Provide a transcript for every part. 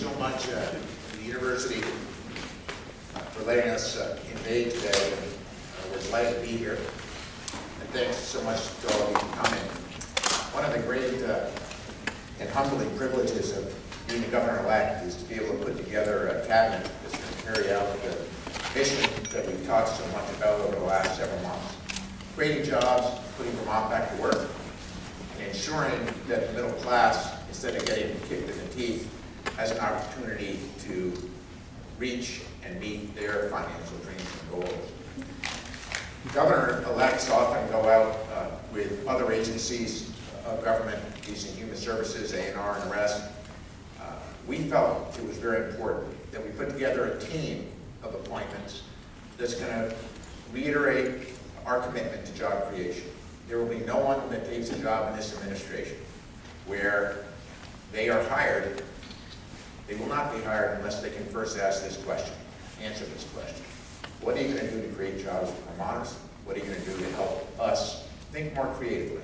so much to the university for letting us invade today. We're delighted to be here. And thanks so much to all of you for coming. One of the great and humbling privileges of being a governor-elect is to be able to put together a cabinet that's going to carry out the mission that we've talked so much about over the last several months. Creating jobs, putting Vermont back to work, and ensuring that the middle class, instead of getting kicked in the teeth, has an opportunity to reach and meet their financial dreams and goals. Governor-elects often go out with other agencies of government, using Human Services, A&R, and the rest. We felt it was very important that we put together a team of appointments that's going to reiterate our commitment to job creation. There will be no one that takes a job in this administration where they are hired. They will not be hired unless they can first ask this question, answer this question. What are you going to do to create jobs for Vermonters? What are you going to do to help us think more creatively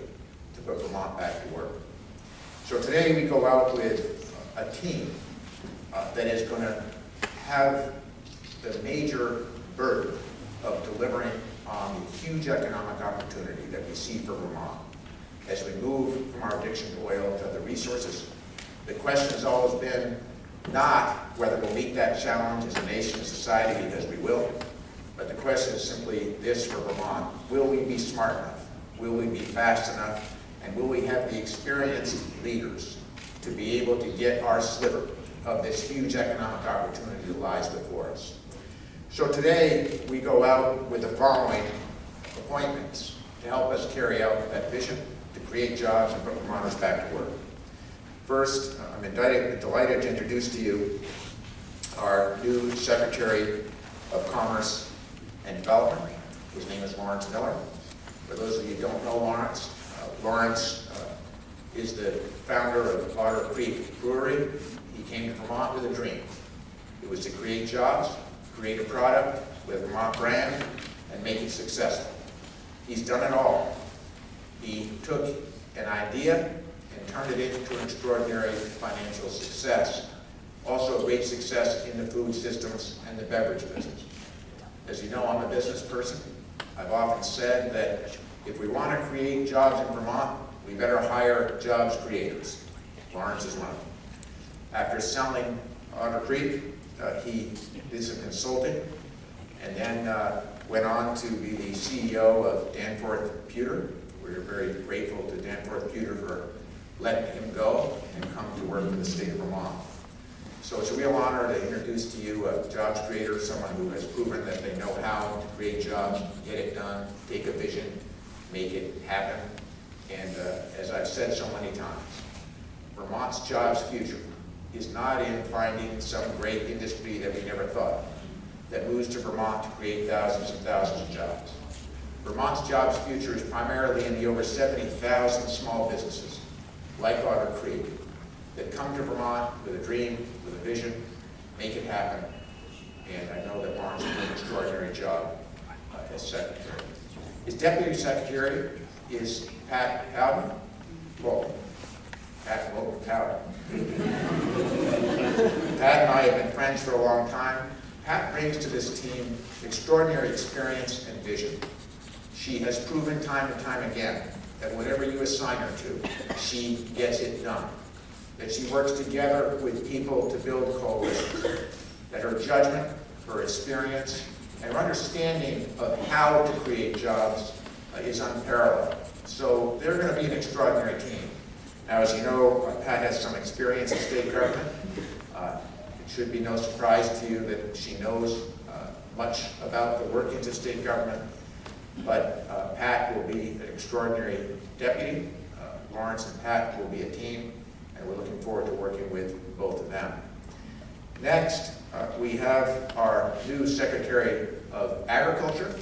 to put Vermont back to work? So today we go out with a team that is going to have the major burden of delivering on the huge economic opportunity that we see for Vermont. As we move from our addiction to oil to other resources, the question has always been not whether we'll meet that challenge as a nation, as a society, because we will, but the question is simply this for Vermont: will we be smart enough? Will we be fast enough? And will we have the experienced leaders to be able to get our sliver of this huge economic opportunity that lies before us? So today we go out with the following appointments to help us carry out that vision to create jobs and put Vermonters back to work. First, I'm delighted to introduce to you our new Secretary of Commerce and Development. His name is Lawrence Miller. For those of you who don't know Lawrence, Lawrence is the founder of Otter Creek Brewery. He came to Vermont with a dream. It was to create jobs, create a product with a Vermont brand, and make it successful. He's done it all. He took an idea and turned it into an extraordinary financial success. Also a great success in the food systems and the beverage business. As you know, I'm a business person. I've often said that if we want to create jobs in Vermont, we better hire jobs creators. Lawrence is one of them. After selling Otter Creek, he did some consulting and then went on to be the CEO of Danforth Pewter. We're very grateful to Danforth Pewter for letting him go and come to work for the state of Vermont. So it's a real honor to introduce to you a jobs creator, someone who has proven that they know how to create jobs, get it done, take a vision, make it happen. And as I've said so many times, Vermont's jobs future is not in finding some great industry that we never thought of, that moves to Vermont to create thousands and thousands of jobs. Vermont's jobs future is primarily in the over 70,000 small businesses, like Otter Creek, that come to Vermont with a dream, with a vision, make it happen. And I know that Lawrence will do an extraordinary job as Secretary. His Deputy Secretary is Pat Powden. Well, Pat Moulton Powden. Pat and I have been friends for a long time. Pat brings to this team extraordinary experience and vision. She has proven time and time again that whatever you assign her to, she gets it done. That she works together with people to build coalitions. That her judgment, her experience, and her understanding of how to create jobs is unparalleled. So they're going to be an extraordinary team. Now, as you know, Pat has some experience in state government. It should be no surprise to you that she knows much about the workings of state government. But Pat will be an extraordinary deputy. Lawrence and Pat will be a team, and we're looking forward to working with both of them. Next, we have our new Secretary of Agriculture.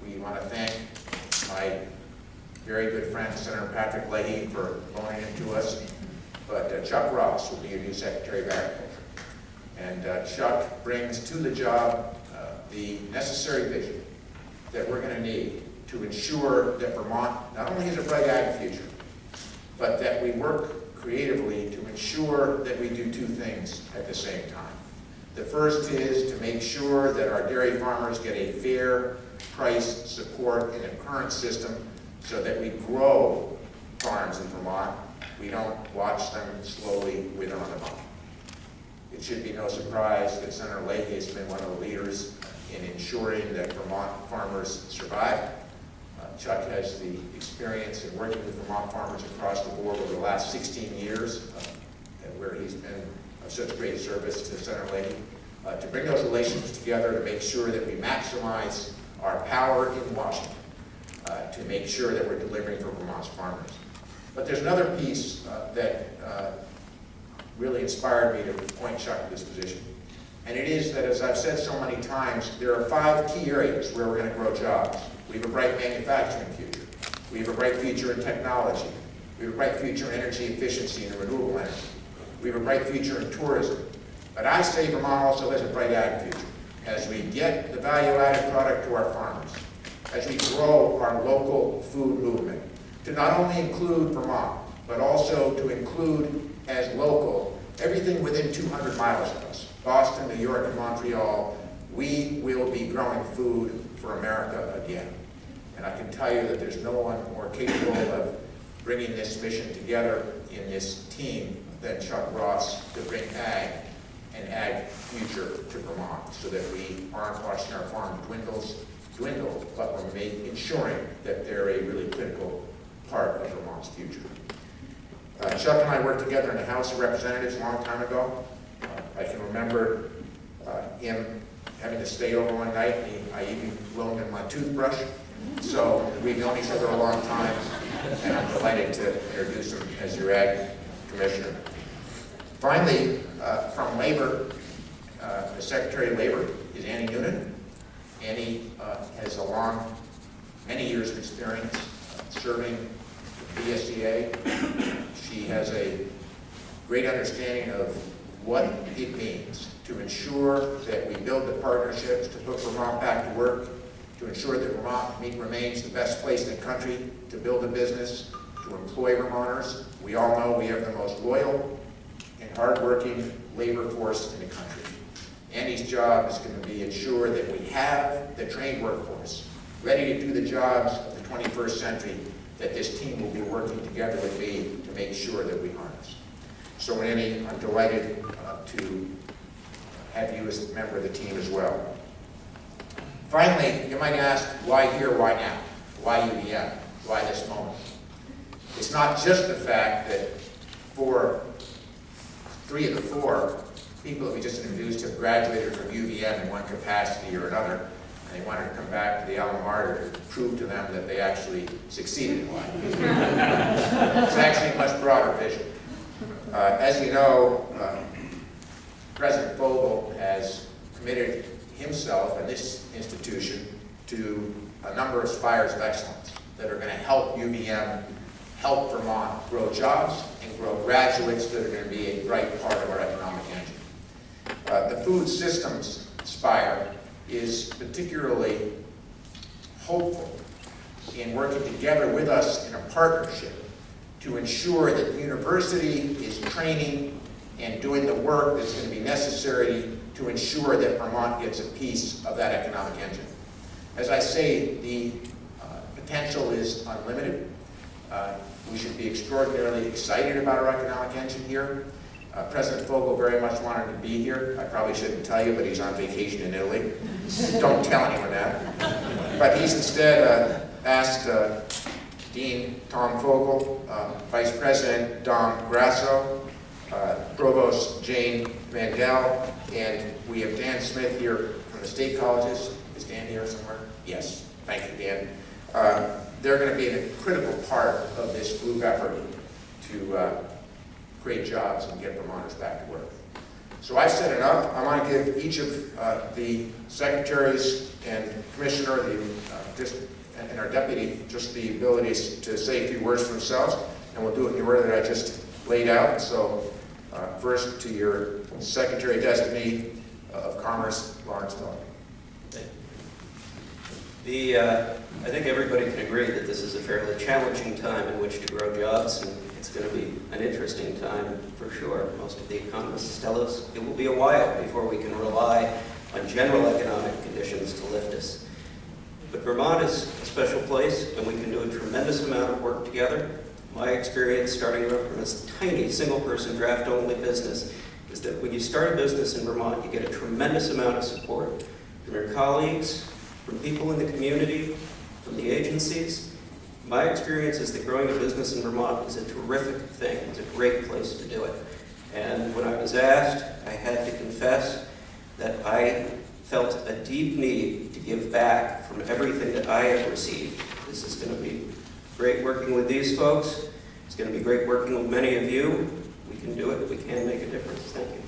We want to thank my very good friend, Senator Patrick Leahy, for loaning him to us. But Chuck Ross will be your new Secretary of Agriculture. And Chuck brings to the job the necessary vision that we're going to need to ensure that Vermont not only has a bright ag future, but that we work creatively to ensure that we do two things at the same time. The first is to make sure that our dairy farmers get a fair price support in the current system so that we grow farms in Vermont. We don't watch them slowly wither on the vine. It should be no surprise that Senator Leahy has been one of the leaders in ensuring that Vermont farmers survive. Chuck has the experience in working with Vermont farmers across the board over the last 16 years, where he's been of such great service to Senator Leahy, to bring those relations together to make sure that we maximize our power in Washington, to make sure that we're delivering for Vermont's farmers. But there's another piece that really inspired me to appoint Chuck to this position. And it is that, as I've said so many times, there are 5 key areas where we're going to grow jobs. We have a bright manufacturing future. We have a bright future in technology. We have a bright future in energy efficiency and renewable energy. We have a bright future in tourism. But I say Vermont also has a bright ag future. As we get the value-added product to our farmers, as we grow our local food movement, to not only include Vermont, but also to include as local everything within 200 miles of us, Boston, New York, and Montreal. We will be growing food for America again. And I can tell you that there's no one more capable of bringing this mission together in this team than Chuck Ross to bring ag and ag future to Vermont, so that we aren't watching our farms dwindle, but we're ensuring that they're a really critical part of Vermont's future. Chuck and I worked together in the House of Representatives a long time ago. I can remember him having to stay over one night, and I even loaned him my toothbrush. So we've known each other a long time, and I'm delighted to introduce him as your Ag Commissioner. Finally, from Labor, the Secretary of Labor is Annie Noonan. Annie has many years of experience serving the BSEA. She has a great understanding of what it means to ensure that we build the partnerships to put Vermont back to work, to ensure that Vermont remains the best place in the country to build a business, to employ Vermonters. We all know we have the most loyal and hardworking labor force in the country. Annie's job is going to be ensure that we have the trained workforce ready to do the jobs of the 21st century that this team will be working together with me to make sure that we harness. So Annie, I'm delighted to have you as a member of the team as well. Finally, you might ask, why here, why now? Why UVM? Why this moment? It's not just the fact that 3 of the 4 people that we just introduced have graduated from UVM in one capacity or another, and they wanted to come back to the alma mater to prove to them that they actually succeeded in life. It's actually a much broader vision. As you know, President Fogel has committed himself and this institution to a number of spires of excellence that are going to help UVM help Vermont grow jobs and grow graduates that are going to be a bright part of our economic engine. The food systems spire is particularly hopeful in working together with us in a partnership to ensure that the university is training and doing the work that's going to be necessary to ensure that Vermont gets a piece of that economic engine. As I say, the potential is unlimited. We should be extraordinarily excited about our economic engine here. President Fogel very much wanted to be here. I probably shouldn't tell you, but he's on vacation in Italy. Don't tell anyone that. But he's instead asked Dean Tom Fogel, Vice President Dom Grasso, Provost Jane Mandel, and we have Dan Smith here from the state colleges. Is Dan here somewhere? Yes. Thank you, Dan. They're going to be a critical part of this group effort to create jobs and get Vermonters back to work. So I've said enough. I want to give each of the secretaries and commissioner and our deputy just the abilities to say a few words for themselves, and we'll do it in the order that I just laid out. So first to your Secretary Designee of Commerce, Lawrence Miller. I think everybody can agree that this is a fairly challenging time in which to grow jobs, and It's going to be an interesting time for sure. Most of the economists tell us it will be a while before we can rely on general economic conditions to lift us. But Vermont is a special place, and we can do a tremendous amount of work together. My experience starting from this tiny single-person draft-only business is that when you start a business in Vermont, you get a tremendous amount of support from your colleagues, from people in the community, from the agencies. My experience is that growing a business in Vermont is a terrific thing. It's a great place to do it. And when I was asked, I had to confess that I felt a deep need to give back from everything that I have received. This is going to be great working with these folks. It's going to be great working with many of you. We can do it. We can make a difference. Thank you.